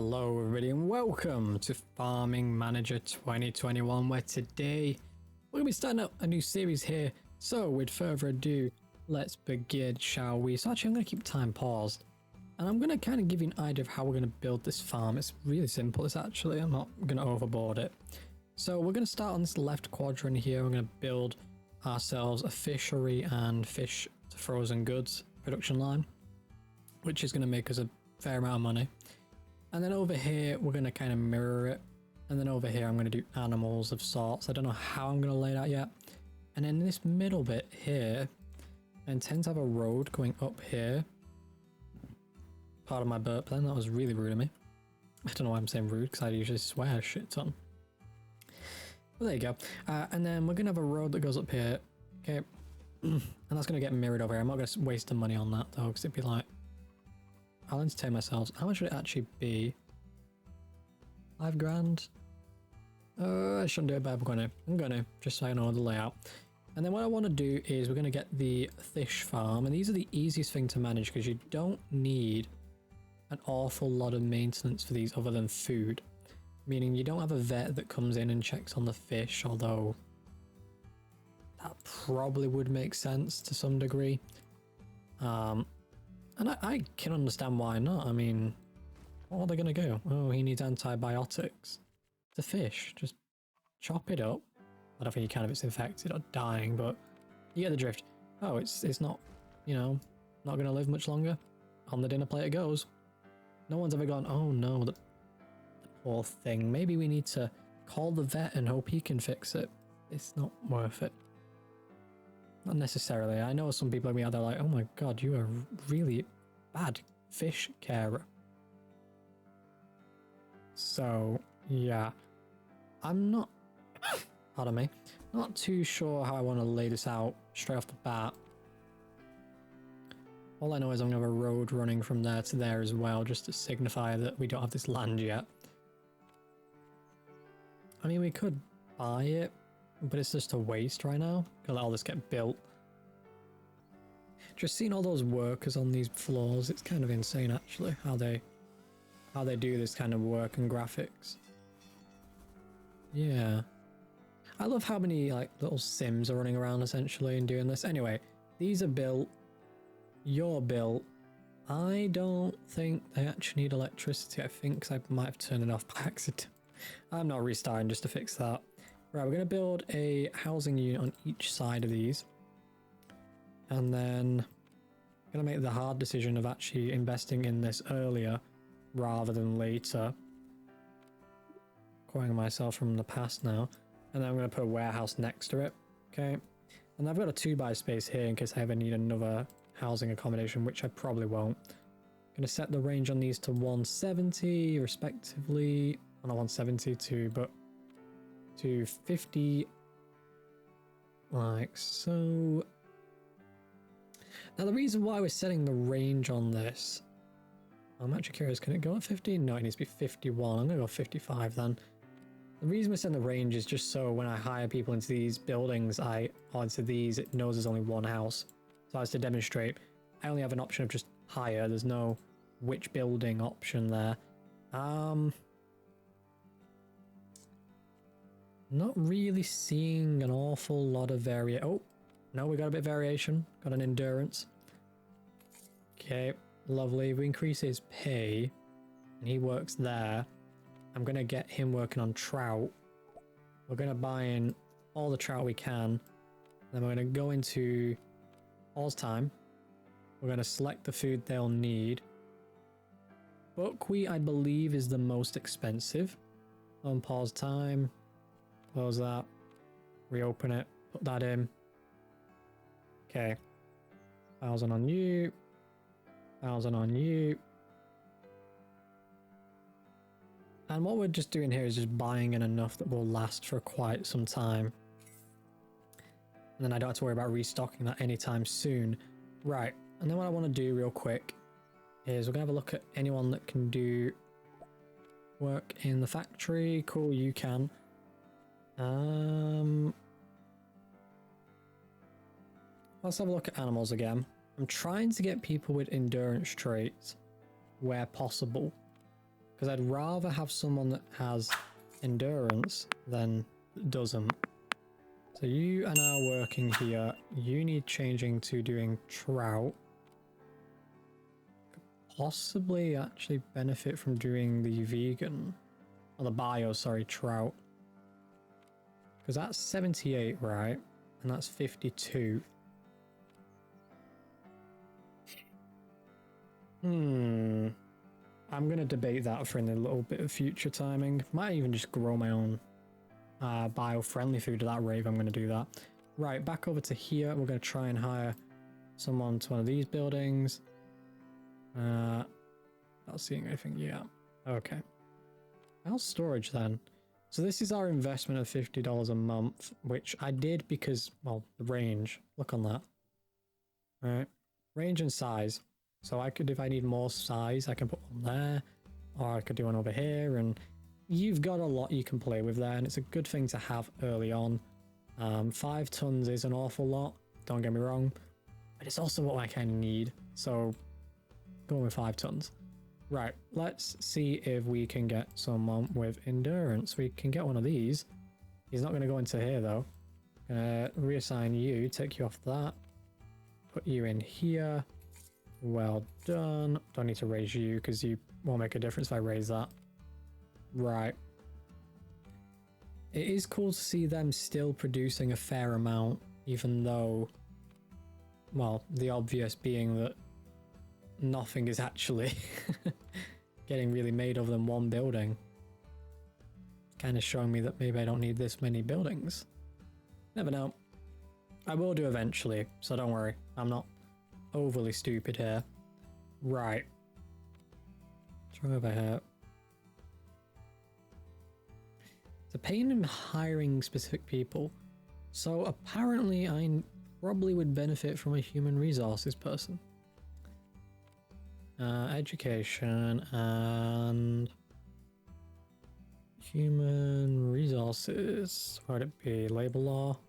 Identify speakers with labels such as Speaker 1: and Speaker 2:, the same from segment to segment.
Speaker 1: Hello everybody and welcome to Farming Manager 2021, where today we're going to be starting up a new series here. So with further ado, let's begin, shall we? So actually I'm going to keep time paused and I'm going to kind of give you an idea of how we're going to build this farm. It's really simple, it's actually, I'm not going to overboard it. So we're going to start on this left quadrant here. We're going to build ourselves a fishery and fish to frozen goods production line, which is going to make us a fair amount of money. And then over here, we're going to kind of mirror it. And then over here, I'm going to do animals of sorts. I don't know how I'm going to lay it out yet. And then this middle bit here, I intend to have a road going up here. Part of my burp then, that was really rude of me. I don't know why I'm saying rude, because I usually swear a shit ton. Well, there you go. And then we're going to have a road that goes up here. Okay. And that's going to get mirrored over here. I'm not going to waste the money on that, though, because it'd be like... I'll entertain myself. How much would it actually be? 5 grand? I shouldn't do it, but I'm gonna, just so I know the layout. And then what I want to do is we're going to get the fish farm. And these are the easiest thing to manage because you don't need an awful lot of maintenance for these other than food. Meaning you don't have a vet that comes in and checks on the fish, although that probably would make sense to some degree. And I can understand why not. I mean, what are they going to go? Oh, he needs antibiotics. It's a fish. Just chop it up. I don't think you can if it's infected or dying, but you get the drift. Oh, it's not, you know, not going to live much longer. On the dinner plate it goes. No one's ever gone, oh no, the poor thing. Maybe we need to call the vet and hope he can fix it. It's not worth it. Not necessarily. I know some people are out there like, oh my god, you are really bad fish carer. So, yeah. I'm not, pardon me, not too sure how I want to lay this out straight off the bat. All I know is I'm going to have a road running from there to there as well, just to signify that we don't have this land yet. I mean, we could buy it, but it's just a waste right now. Gonna let all this get built. Just seeing all those workers on these floors, it's kind of insane actually, how they do this kind of work and graphics. Yeah. I love how many like little Sims are running around essentially and doing this. Anyway, these are built. You're built. I don't think they actually need electricity, I think, because I might have turned it off by accident. I'm not restarting just to fix that. Right, we're going to build a housing unit on each side of these. And then I'm going to make the hard decision of actually investing in this earlier rather than later. Quoting myself from the past now. And then I'm going to put a warehouse next to it. Okay. And I've got a 2x space here in case I ever need another housing accommodation, which I probably won't. I'm going to set the range on these to 170 respectively. Well, not 170 to 50, like so. Now the reason why we're setting the range on this, I'm actually curious, can it go at 50? No, it needs to be 51. I'm gonna go 55 then. The reason we're setting the range is just so when I hire people into these buildings, into these, it knows there's only one house. So as to demonstrate, I only have an option of just hire. There's no which building option there. Not really seeing an awful lot of variation. Oh, no, we got a bit of variation. Got an endurance. Okay, lovely. If we increase his pay, and he works there, I'm going to get him working on trout. We're going to buy in all the trout we can. Then we're going to go into pause time. We're going to select the food they'll need. Buckwheat, I believe, is the most expensive. On pause time. Close that, reopen it, put that in. Okay, 1,000 on you, 1,000 on you. And what we're just doing here is just buying in enough that will last for quite some time. And then I don't have to worry about restocking that anytime soon. Right, and then what I want to do real quick is we're going to have a look at anyone that can do work in the factory. Cool, you can. Let's have a look at animals again. I'm trying to get people with endurance traits where possible. Because I'd rather have someone that has endurance than doesn't. So you are now working here. You need changing to doing trout. Could possibly actually benefit from doing the vegan. Or the bio, sorry, trout. Because that's 78, right? And that's 52. I'm going to debate that for a little bit of future timing. Might even just grow my own bio-friendly food at that rate if I'm going to do that. Right, back over to here. We're going to try and hire someone to one of these buildings. Not seeing anything yet. Okay. How's storage then? So this is our investment of $50 a month, which I did because, well, the range. Look on that. All right. Range and size. So I could, if I need more size, I can put one there, or I could do one over here, and you've got a lot you can play with there, and it's a good thing to have early on. 5 tons is an awful lot, don't get me wrong, but it's also what I kind of need, so going with 5 tons. Right, let's see if we can get someone with endurance. We can get one of these. He's not going to go into here though. Reassign you, take you off that, put you in here. Well done. Don't need to raise you because you won't make a difference if I raise that. Right. It is cool to see them still producing a fair amount, even though, well, the obvious being that nothing is actually getting really made of than one building. Kind of showing me that maybe I don't need this many buildings. Never know. I will do eventually, so don't worry. I'm not overly stupid here. Right. Try over here. It's a pain in hiring specific people. So apparently I probably would benefit from a human resources person. Education and human resources. What would it be? Labor law?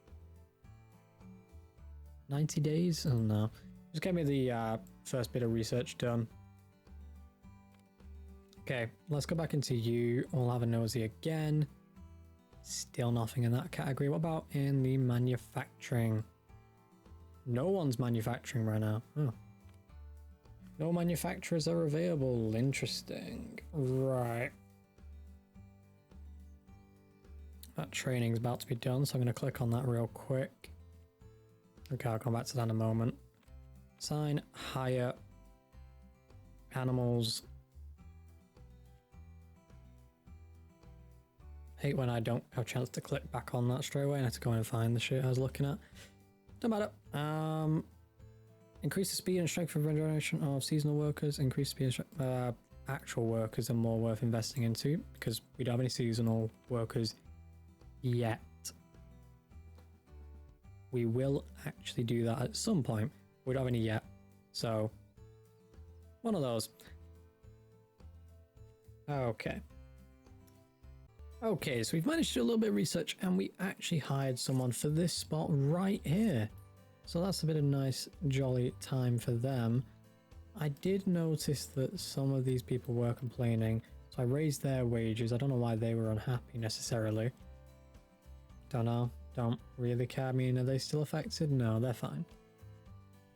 Speaker 1: 90 days? Oh no. Just get me the first bit of research done. Okay, let's go back into you. We'll have a nosy again. Still nothing in that category. What about in the manufacturing? No one's manufacturing right now. Oh. No manufacturers are available. Interesting. Right. That training's about to be done, so I'm going to click on that real quick. Okay, I'll come back to that in a moment. Sign, hire, animals. Hate when I don't have a chance to click back on that straight away and I have to go in and find the shit I was looking at. Don't matter. Increase the speed and strength of regeneration of seasonal workers. Increase speed and strength. Actual workers are more worth investing into because we don't have any seasonal workers yet. We will actually do that at some point. We don't have any yet. So, one of those. Okay. Okay, so we've managed to do a little bit of research and we actually hired someone for this spot right here. So that's a bit of nice jolly time for them. I did notice that some of these people were complaining, so I raised their wages. I don't know why they were unhappy necessarily. Don't know. Don't really care. I mean, are they still affected? No, they're fine.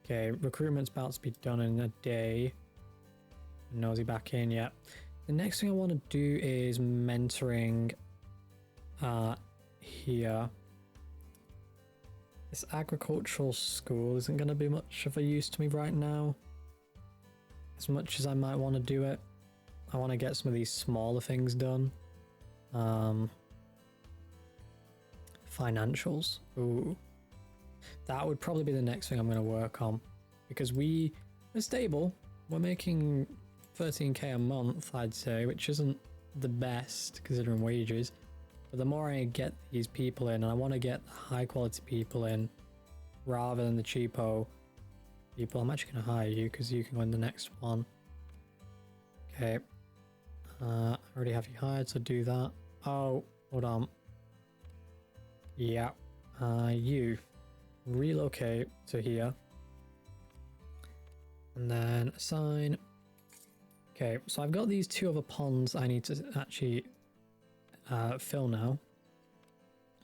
Speaker 1: Okay, recruitment's about to be done in a day. Nosy back in, yeah. The next thing I want to do is mentoring here. This agricultural school isn't going to be much of a use to me right now. As much as I might want to do it, I want to get some of these smaller things done. Financials. Ooh. That would probably be the next thing I'm going to work on. Because we're stable. We're making 13k a month, I'd say, which isn't the best considering wages. But the more I get these people in, and I want to get the high quality people in rather than the cheapo people. I'm actually going to hire you because you can win the next one. Okay. I already have you hired, so do that. Oh, hold on. Yeah. You relocate to here. And then assign Okay, so I've got these 2 other ponds I need to actually fill now.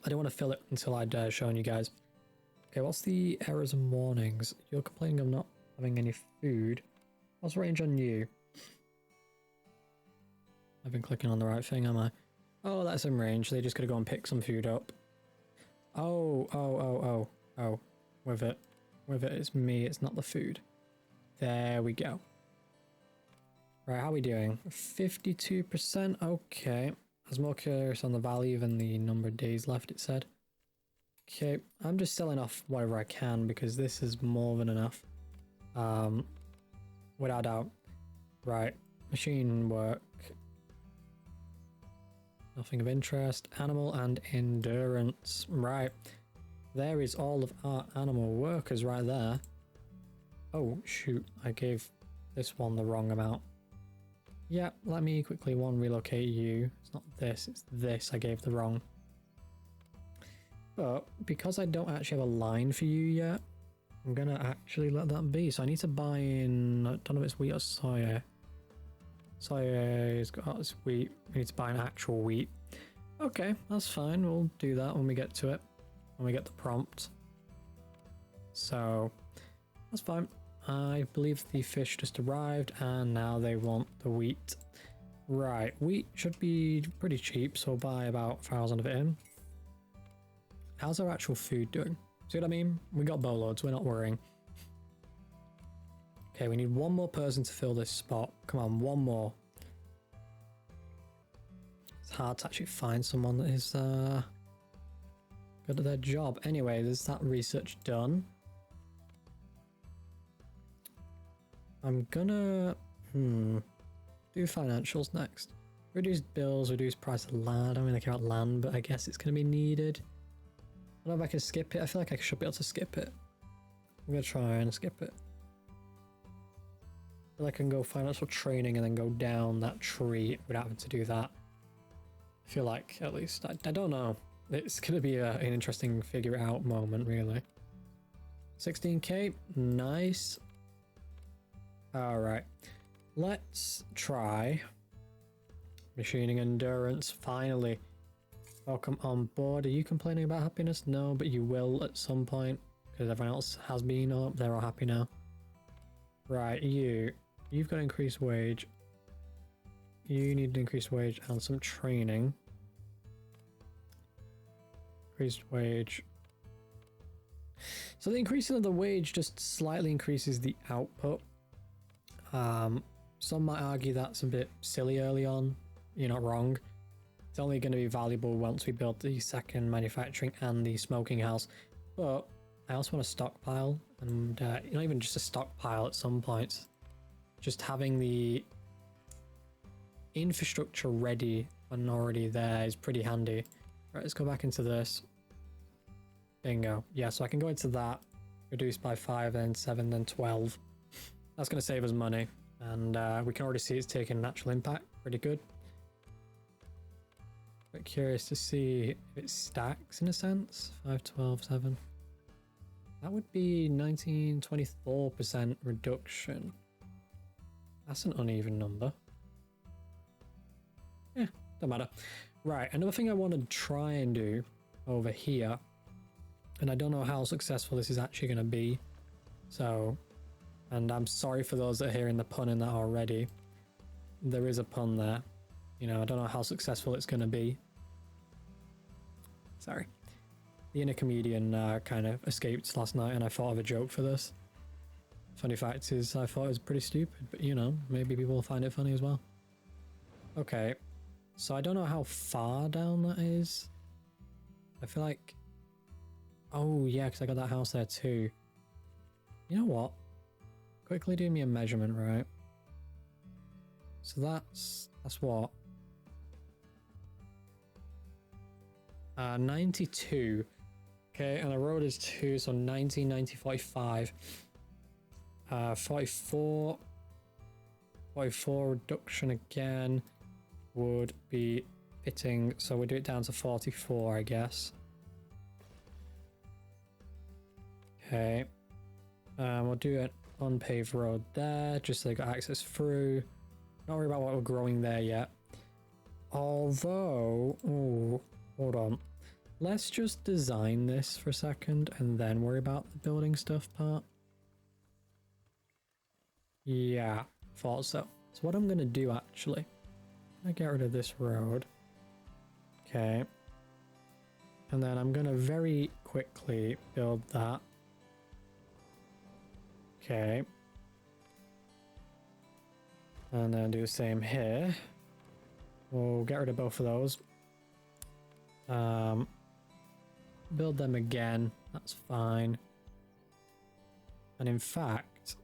Speaker 1: I don't want to fill it until I'd shown you guys. Okay, what's the errors and warnings? You're complaining of not having any food. What's the range on you? I've been clicking on the right thing, am I? Oh, that's in range. They just gotta go and pick some food up. Oh. With it, it's me, it's not the food. There we go. Right, how are we doing? 52%, okay. I was more curious on the value than the number of days left, it said. Okay, I'm just selling off whatever I can because this is more than enough. Without doubt. Right, machine work. Nothing of interest. Animal and endurance. Right. There is all of our animal workers right there. Oh, shoot. I gave this one the wrong amount. Yeah, let me quickly relocate you. It's not this, it's this I gave the wrong. But because I don't actually have a line for you yet, I'm gonna actually let that be. So I need to buy in, I don't know if it's wheat or soya. Soya's got its wheat. We need to buy an actual wheat. Okay, that's fine. We'll do that when we get to it. When we get the prompt. So, that's fine. I believe the fish just arrived and now they want the wheat. Right, wheat should be pretty cheap, so we'll buy about 1,000 of it in. How's our actual food doing? See what I mean? We got boatloads, we're not worrying. Okay, we need one more person to fill this spot. Come on, one more. It's hard to actually find someone that is good at their job. Anyway, there's that research done. I'm gonna do financials next. Reduce bills, reduce price of land. I don't really care about land, but I guess it's gonna be needed. I don't know if I can skip it. I feel like I should be able to skip it. I'm gonna try and skip it. I feel like I can go financial training and then go down that tree without having to do that. I feel like, at least. I don't know. It's gonna be an interesting figure it out moment, really. 16k, nice. Alright, let's try machining endurance, finally. Welcome on board. Are you complaining about happiness? No, but you will at some point, because everyone else has been. Oh, they're all happy now. Right, you've got increased wage. You need an increased wage and some training. Increased wage. So the increasing of the wage just slightly increases the output. Some might argue that's a bit silly early on. You're not wrong. It's only going to be valuable once we build the second manufacturing and the smoking house. But I also want a stockpile, and not even just a stockpile at some points. Just having the infrastructure ready and already there is pretty handy. Right, let's go back into this. Bingo. Yeah, so I can go into that. Reduce by 5, then 7, then 12. That's going to save us money, and we can already see it's taking natural impact. Pretty good. But curious to see if it stacks in a sense. 5, 12, 7. That would be 19, 24% reduction. That's an uneven number. Yeah, don't matter. Right, another thing I want to try and do over here, and I don't know how successful this is actually going to be. So, and I'm sorry for those that are hearing the pun in that already. There is a pun there. You know, I don't know how successful it's going to be. Sorry. The inner comedian kind of escaped last night and I thought of a joke for this. Funny fact is, I thought it was pretty stupid, but you know, maybe people will find it funny as well. Okay, so I don't know how far down that is. I feel like... Oh yeah, because I got that house there too. You know what? Quickly do me a measurement, right? So that's what? 92. Okay, and the road is 2, so 90, 90, 45. 44 reduction again would be fitting, so we'll do it down to 44, I guess. Okay, we'll do an unpaved road there, just so they got access through. Not worry about what we're growing there yet. Although, oh, hold on. Let's just design this for a second and then worry about the building stuff part. Yeah, thought so. So what I'm going to do actually, I'm going to get rid of this road. Okay. And then I'm going to very quickly build that. Okay. And then do the same here. We'll get rid of both of those. Build them again. That's fine. And in fact,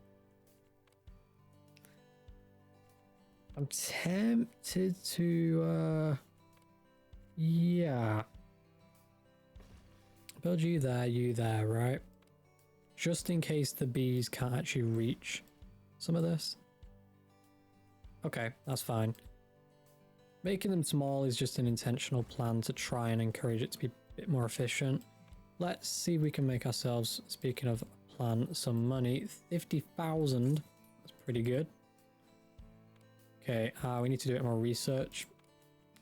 Speaker 1: I'm tempted to, yeah. Build you there, right? Just in case the bees can't actually reach some of this. Okay, that's fine. Making them small is just an intentional plan to try and encourage it to be a bit more efficient. Let's see if we can make ourselves, speaking of plan, some money. 50,000. That's pretty good. Okay, we need to do a bit more research.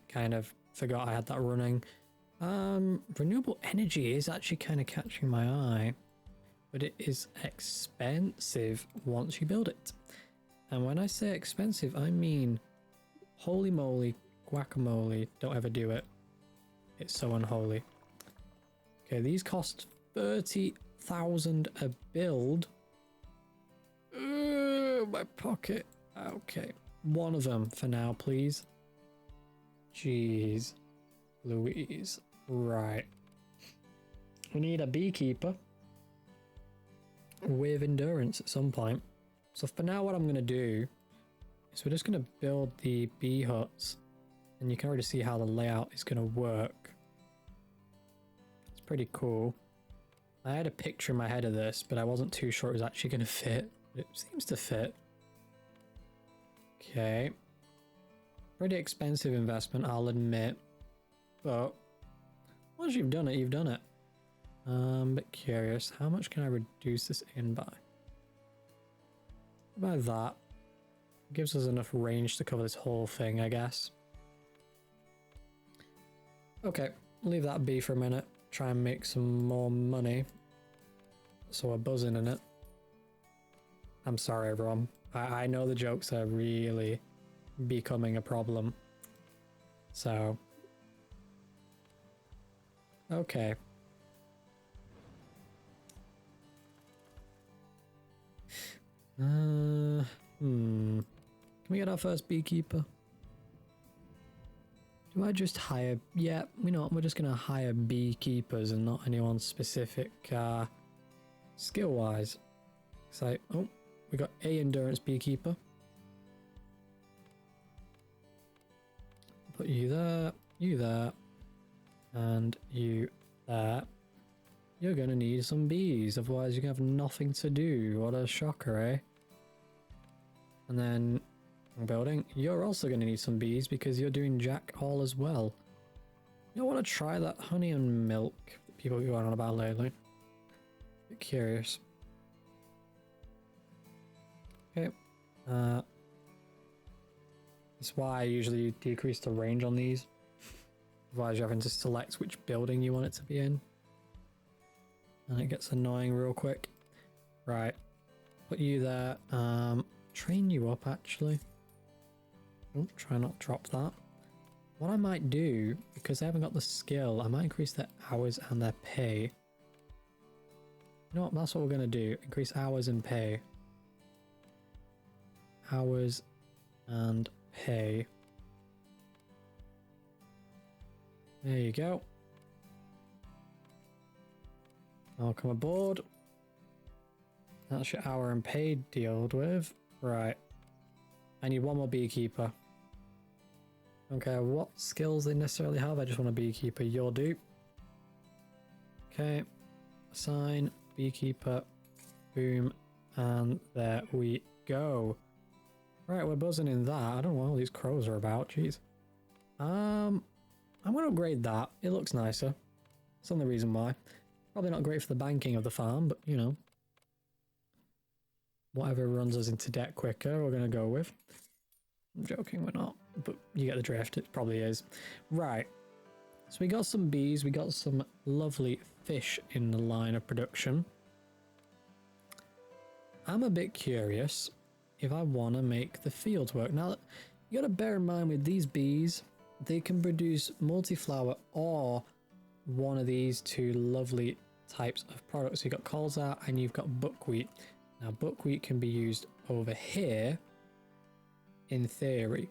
Speaker 1: Kind of forgot I had that running. Renewable energy is actually kind of catching my eye, but it is expensive once you build it. And when I say expensive, I mean holy moly, guacamole, don't ever do it. It's so unholy. Okay, these cost 30,000 a build. My pocket. Okay, one of them for now, please. Jeez Louise. Right. We need a beekeeper with endurance at some point. So for now, what I'm going to do is we're just going to build the bee huts. And you can already see how the layout is going to work. It's pretty cool. I had a picture in my head of this, but I wasn't too sure it was actually going to fit. But it seems to fit. Okay. Pretty expensive investment, I'll admit. But once you've done it, you've done it. But curious, how much can I reduce this in by? By that. Gives us enough range to cover this whole thing, I guess. Okay, leave that be for a minute. Try and make some more money. So we're buzzing in it. I'm sorry, everyone. I know the jokes are really becoming a problem. So. Okay. Can we get our first beekeeper? Do I just hire? Yeah, you know what? We're just gonna hire beekeepers and not anyone specific skill-wise. So, oh, we got a endurance beekeeper. Put you there, and you there. You're gonna need some bees, otherwise you're gonna have nothing to do. What a shocker, eh? And then building, you're also gonna need some bees because you're doing jack all as well. You don't want to try that honey and milk that people are going on about lately. Bit curious. Okay. That's why I usually decrease the range on these. Otherwise you're having to select which building you want it to be in. And it gets annoying real quick. Right. Put you there. Train you up actually. Oh, try not to drop that. What I might do, because they haven't got the skill, I might increase their hours and their pay. You know what? That's what we're going to do. Increase hours and pay. Hours and pay. There you go. Welcome aboard. That's your hour and pay dealt with. Right. I need one more beekeeper. Don't care what skills they necessarily have, I just want a beekeeper. You'll do. Okay. Assign beekeeper. Boom. And there we go. Right, we're buzzing in that. I don't know what all these crows are about. Jeez. I'm going to upgrade that. It looks nicer. That's the only reason why. Probably not great for the banking of the farm, but you know. Whatever runs us into debt quicker, we're going to go with. I'm joking, we're not, but you get the drift, it probably is. Right, so we got some bees, we got some lovely fish in the line of production. I'm a bit curious if I want to make the fields work. Now, you got to bear in mind with these bees, they can produce multi-flower or one of these two lovely types of products. You've got colza and you've got buckwheat. Now, buckwheat can be used over here in theory.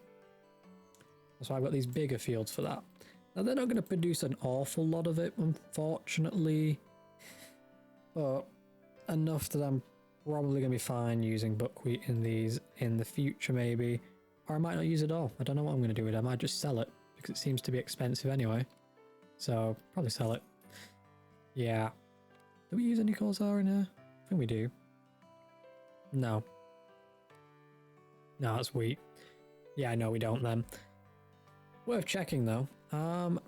Speaker 1: That's why I've got these bigger fields for that. Now, they're not going to produce an awful lot of it, unfortunately, but enough that I'm probably going to be fine using buckwheat in these in the future, maybe. Or I might not use it all. I don't know what I'm going to do with it. I might just sell it because it seems to be expensive anyway. So, probably sell it. Yeah. Do we use any colza in here? I think we do. No. No, that's wheat. Yeah, no, we don't then. Worth checking though.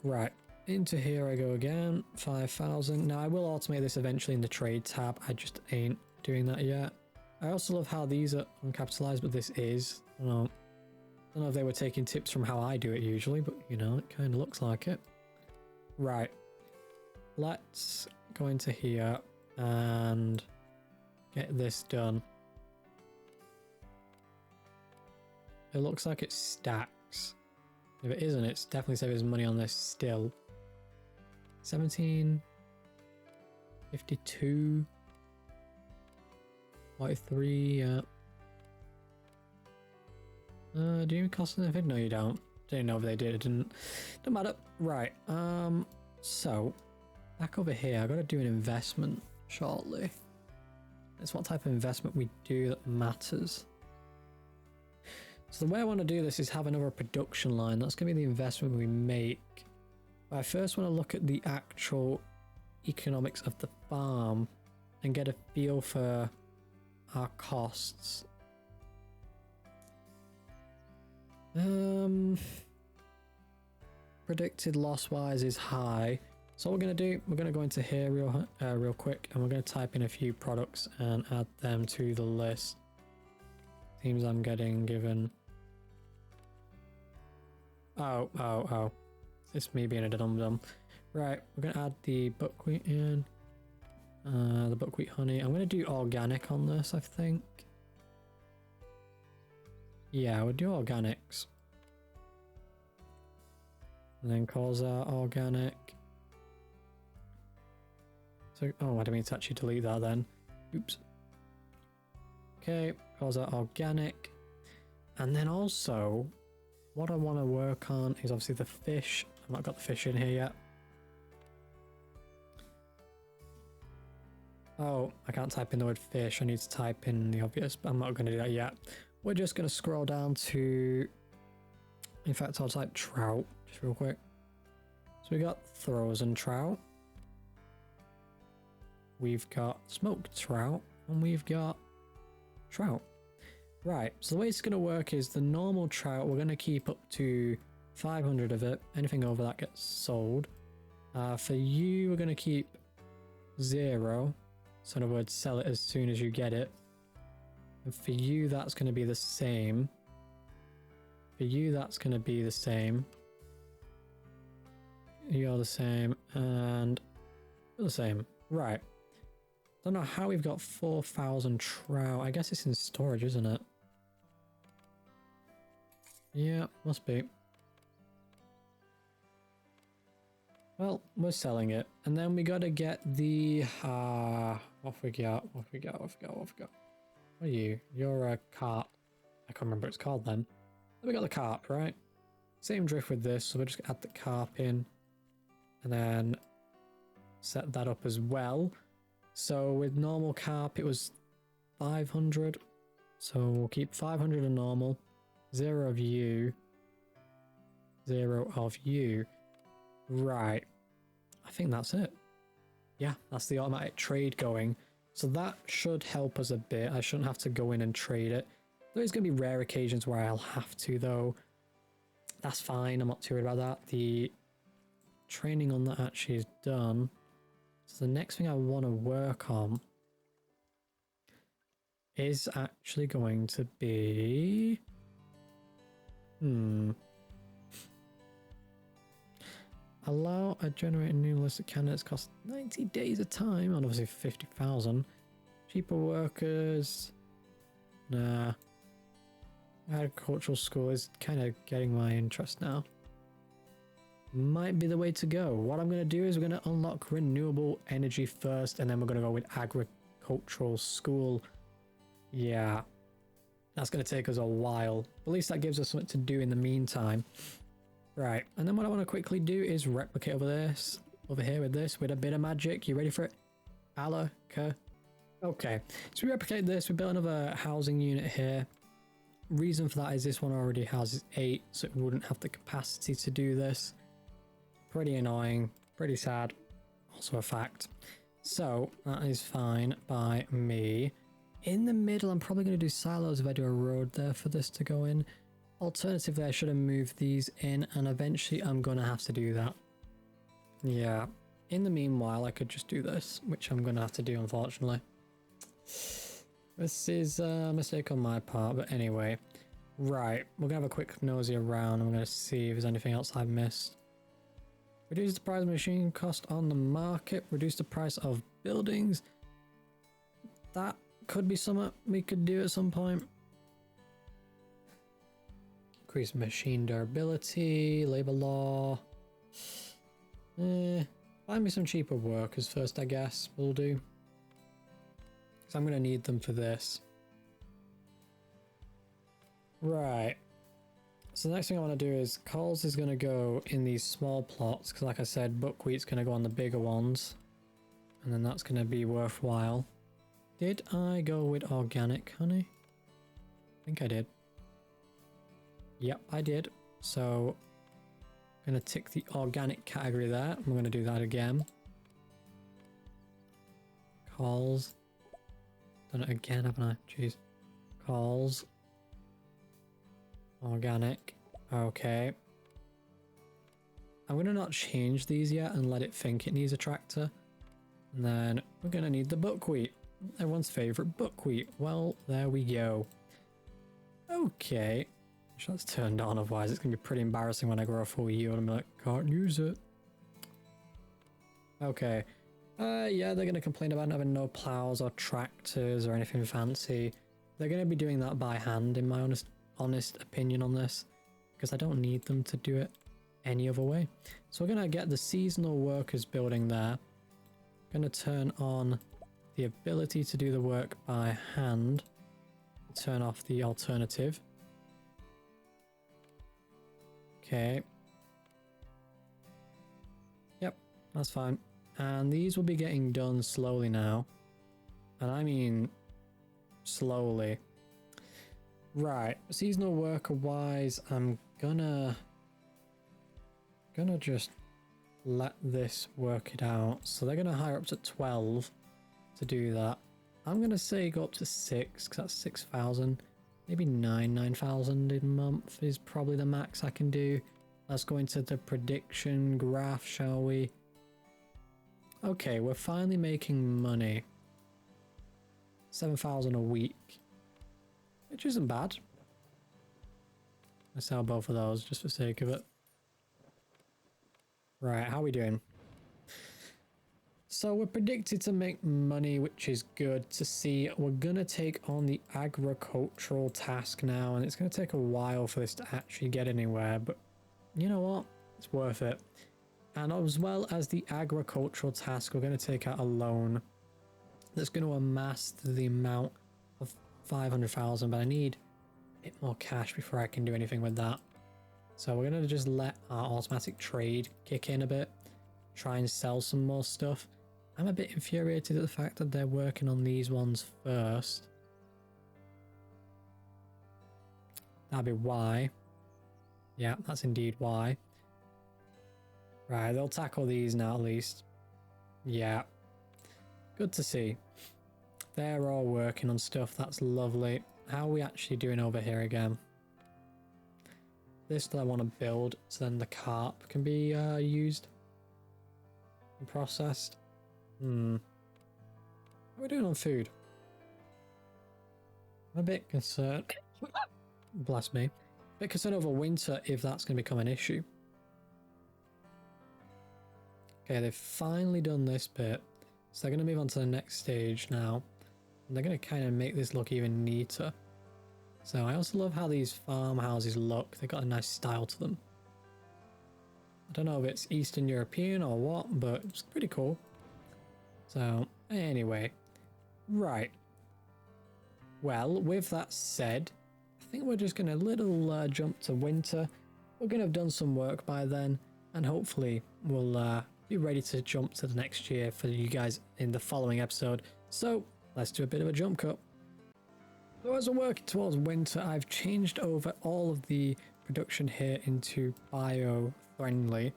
Speaker 1: Right. Into here I go again. 5,000. Now, I will automate this eventually in the trade tab. I just ain't doing that yet. I also love how these are uncapitalized, but this is. I don't know if they were taking tips from how I do it usually, but you know, it kind of looks like it. Right. Let's go into here and get this done. It looks like it stacks. If it isn't, it's definitely saves money on this still. 1752. 43, yeah. Do you cost anything? No, you don't. Didn't know if they did. It didn't. Don't matter. Right. So back over here, I got to do an investment shortly. It's what type of investment we do that matters. So the way I want to do this is have another production line. That's going to be the investment we make. But I first want to look at the actual economics of the farm and get a feel for our costs. Predicted loss wise is high. So what we're going to do, we're going to go into here real quick, and we're going to type in a few products and add them to the list. Seems I'm getting given. Oh. It's me being a dum-dum. Right, we're going to add the buckwheat in. The buckwheat honey. I'm going to do organic on this, I think. Yeah, we'll do organics. And then colza organic. So, oh, I didn't mean to actually delete that then. Oops. Okay, colza organic. And then also, what I want to work on is obviously the fish. I've not got the fish in here yet. Oh, I can't type in the word fish. I need to type in the obvious, but I'm not going to do that yet. We're just going to scroll down to... In fact, I'll type trout, just real quick. So we got frozen trout. We've got smoked trout. And we've got trout. Right, so the way it's going to work is the normal trout, we're going to keep up to 500 of it. Anything over that gets sold. For you, we're going to keep 0. So in other words, sell it as soon as you get it. And for you, that's going to be the same. For you, that's going to be the same. You're the same. And you're the same. Right. Don't know how we've got 4,000 trout. I guess it's in storage, isn't it? Yeah, must be. Well, we're selling it. And then we got to get the... what we got? What are you? You're a carp. I can't remember what it's called then. Then we got the carp, right? Same drift with this, so we'll just add the carp in. And then set that up as well. So with normal carp, it was 500. So we'll keep 500 of normal. 0 of you. 0 of you. Right. I think that's it. Yeah, that's the automatic trade going. So that should help us a bit. I shouldn't have to go in and trade it. There's going to be rare occasions where I'll have to, though. That's fine. I'm not too worried about that. The training on that actually is done. So the next thing I want to work on is actually going to be Allow a generate a new list of candidates cost 90 days of time, and obviously 50,000. Cheaper workers. Nah. Agricultural school is kind of getting my interest now. Might be the way to go. What I'm going to do is we're going to unlock renewable energy first, and then we're going to go with agricultural school. Yeah. That's going to take us a while. At least that gives us something to do in the meantime. Right. And then what I want to quickly do is replicate over here with this, with a bit of magic. You ready for it? Alaka. Okay. So we replicate this. We built another housing unit here. Reason for that is this one already houses 8, so it wouldn't have the capacity to do this. Pretty annoying, pretty sad, also a fact. So that is fine by me. In the middle, I'm probably going to do silos if I do a road there for this to go in. Alternatively, I should have moved these in, and eventually I'm going to have to do that. Yeah. In the meanwhile, I could just do this, which I'm going to have to do, unfortunately. This is a mistake on my part, but anyway. Right, we're going to have a quick nosy around. I'm going to see if there's anything else I've missed. Reduce the price of machine cost on the market. Reduce the price of buildings. That could be something we could do at some point. Increase machine durability, labor law. Find me some cheaper workers first, I guess. We'll do. Because I'm going to need them for this. Right. So the next thing I want to do is coals is going to go in these small plots. Because like I said, buckwheat's going to go on the bigger ones. And then that's going to be worthwhile. Did I go with organic honey? I think I did. Yep, I did. So I'm going to tick the organic category there. I'm going to do that again. Coals. Done it again, haven't I? Jeez. Coals. Organic. Okay. I'm going to not change these yet and let it think it needs a tractor. And then we're going to need the buckwheat. Everyone's favorite buckwheat. Well, there we go. Okay. That's turned on, otherwise it's going to be pretty embarrassing when I grow a full yield and be like, can't use it. Okay. Yeah, they're going to complain about having no plows or tractors or anything fancy. They're going to be doing that by hand, in my honest opinion on this, because I don't need them to do it any other way. So we're going to get the seasonal workers building there. Going to turn on the ability to do the work by hand. Turn off the alternative. Okay. Yep, that's fine. And these will be getting done slowly now. And I mean slowly. Right, seasonal worker wise, I'm gonna just let this work it out. So they're gonna hire up to 12 to do that. I'm gonna say go up to 6, because that's 6,000. Maybe 9,000 a month is probably the max I can do. Let's go into the prediction graph, shall we? Okay, we're finally making money. 7,000 a week, which isn't bad. Let's sell both of those just for sake of it. Right, how are we doing? So we're predicted to make money, which is good to see. We're gonna take on the agricultural task now, and it's gonna take a while for this to actually get anywhere, but you know what? It's worth it. And as well as the agricultural task, we're going to take out a loan that's going to amass the amount of 500,000, but I need a bit more cash before I can do anything with that. So we're going to just let our automatic trade kick in a bit, try and sell some more stuff. I'm a bit infuriated at the fact that they're working on these ones first. That'd be why. Yeah, that's indeed why. Right, they'll tackle these now at least. Yeah. Good to see. They're all working on stuff, that's lovely. How are we actually doing over here again? This that I want to build, so then the carp can be used and processed. What are we doing on food? I'm a bit concerned. Bless me. bit concerned over winter if that's going to become an issue. Okay, they've finally done this bit. So they're going to move on to the next stage now. And they're going to kind of make this look even neater. So I also love how these farmhouses look. They've got a nice style to them. I don't know if it's Eastern European or what, but it's pretty cool. So anyway, right. Well, with that said, I think we're just going to jump to winter. We're going to have done some work by then, and hopefully we'll be ready to jump to the next year for you guys in the following episode. So let's do a bit of a jump cut. So as we're working towards winter, I've changed over all of the production here into bio-friendly.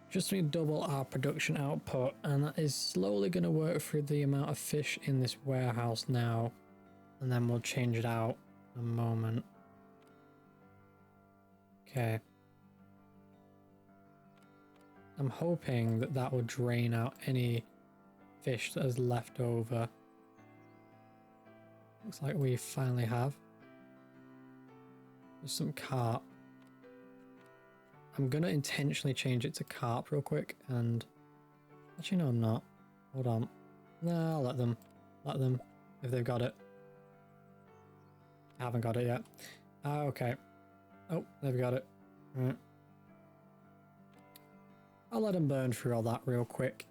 Speaker 1: Just to double our production output, and that is slowly going to work through the amount of fish in this warehouse now. And then we'll change it out in a moment. Okay. I'm hoping that that will drain out any fish that is left over. Looks like we finally have. There's some carp. I'm going to intentionally change it to carp real quick, and actually no, I'm not. Hold on. No, I'll let them if they've got it. I haven't got it yet. Okay. Oh, they've got it. Right. I'll let them burn through all that real quick.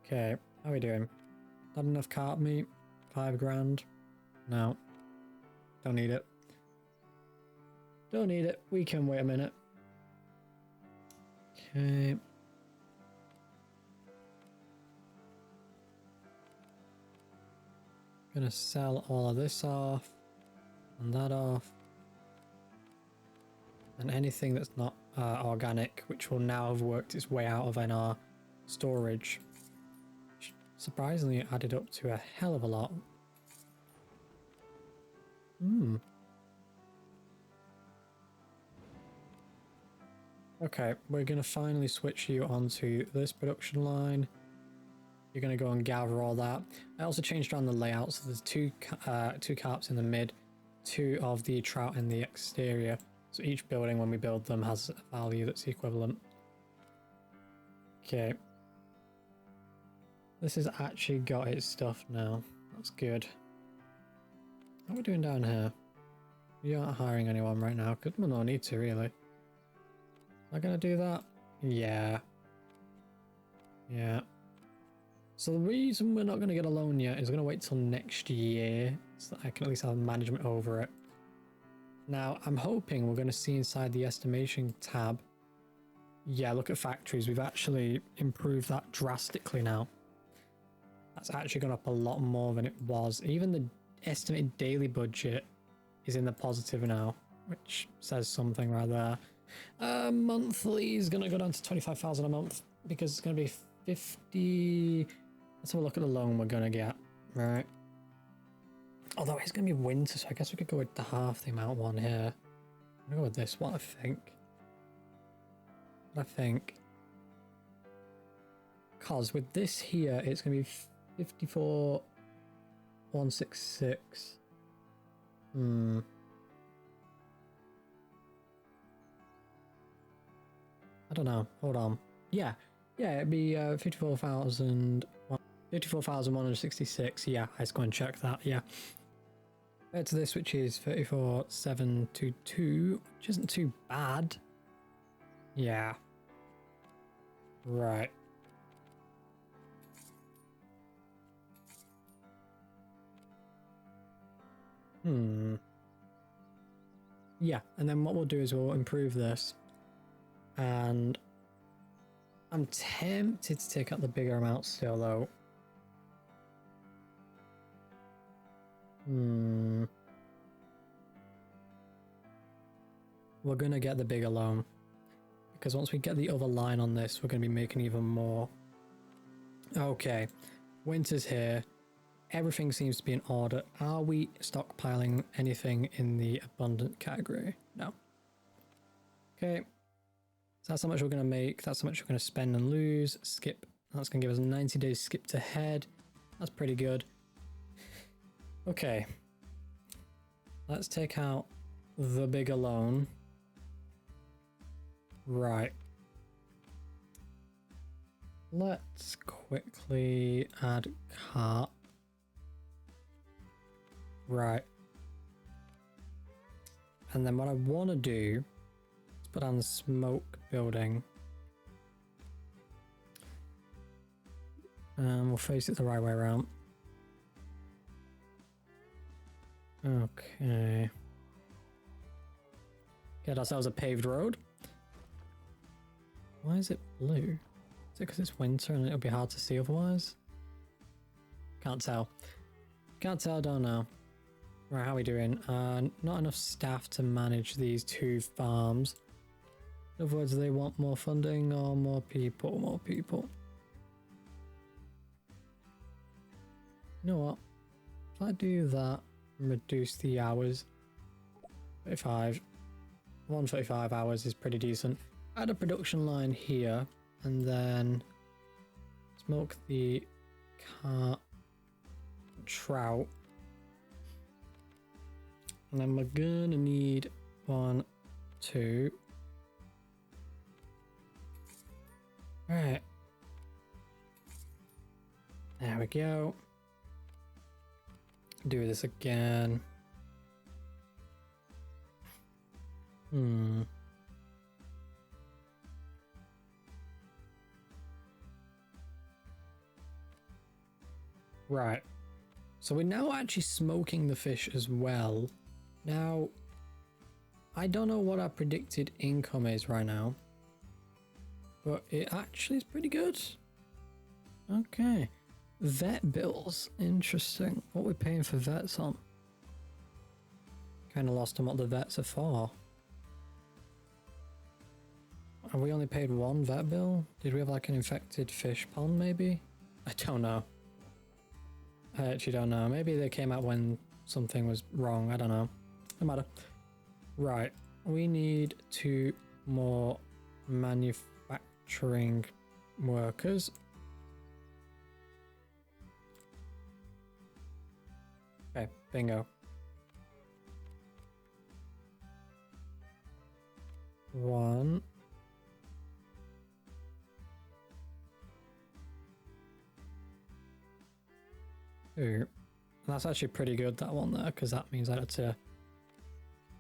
Speaker 1: Okay, how are we doing? Not enough carp meat? 5 grand? No. Don't need it. Don't need it. We can wait a minute. Okay. Gonna sell all of this off. And that off. And anything that's not organic, which will now have worked its way out of our storage. Surprisingly added up to a hell of a lot. Okay, we're going to finally switch you onto this production line. You're going to go and gather all that. I also changed around the layout, so there's two carps in the mid, 2 of the trout in the exterior. So each building, when we build them, has a value that's equivalent. Okay. This has actually got its stuff now. That's good. How are we doing down here? We aren't hiring anyone right now. Good, well, no need to, really. Am I going to do that? Yeah. Yeah. So the reason we're not going to get a loan yet is going to wait till next year, so that I can at least have management over it. Now, I'm hoping we're going to see inside the estimation tab. Yeah, look at factories. We've actually improved that drastically now. That's actually gone up a lot more than it was. Even the estimated daily budget is in the positive now, which says something right there. Monthly is going to go down to 25,000 a month because it's going to be 50. Let's have a look at the loan we're going to get. Right. Although it's going to be winter, so I guess we could go with the half the amount one here. I'm going to go with this one, I think. Because with this here, it's going to be 54,166. I don't know. Hold on. Yeah, it'd be 54,166. Yeah, let's go and check that. Yeah. Compared to this, which is 34,722, which isn't too bad. Yeah. Right. Yeah, and then what we'll do is we'll improve this. And I'm tempted to take out the bigger amount still, though. We're going to get the bigger loan. Because once we get the other line on this, we're going to be making even more. Okay, winter's here. Everything seems to be in order. Are we stockpiling anything in the abundant category? No. Okay. So that's how much we're going to make. That's how much we're going to spend and lose. Skip. That's going to give us 90 days skipped ahead. That's pretty good. Okay. Let's take out the bigger loan. Right. Let's quickly add cart. Right. And then what I want to do is put on the smoke building. We'll face it the right way around. Okay. Get ourselves a paved road. Why is it blue? Is it because it's winter and it'll be hard to see otherwise? Can't tell. Can't tell, don't know. Right, how are we doing? Not enough staff to manage these 2 farms. In other words, do they want more funding or more people? More people. You know what? If I do that and reduce the hours, 35, 135 hours is pretty decent. Add a production line here and then smoke the carp trout. And then we're gonna need 1, 2. Right. There we go. Do this again. Right. So we're now actually smoking the fish as well. Now, I don't know what our predicted income is right now, but it actually is pretty good. Okay. Vet bills. Interesting. What we're paying for vets on. Kind of lost on what the vets are for. Have we only paid 1 vet bill? Did we have like an infected fish pond maybe? I don't know. I actually don't know. Maybe they came out when something was wrong. I don't know. No matter. Right. We need 2 more manufacturing workers. Okay, bingo. 1. Two. That's actually pretty good, that one there, because that means I had to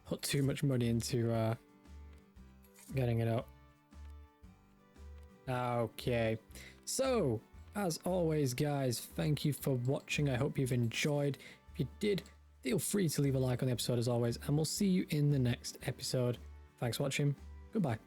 Speaker 1: put too much money into getting it up. Okay, so as always guys, thank you for watching. I hope you've enjoyed. If you did, feel free to leave a like on the episode as always, and we'll see you in the next episode. Thanks for watching. Goodbye.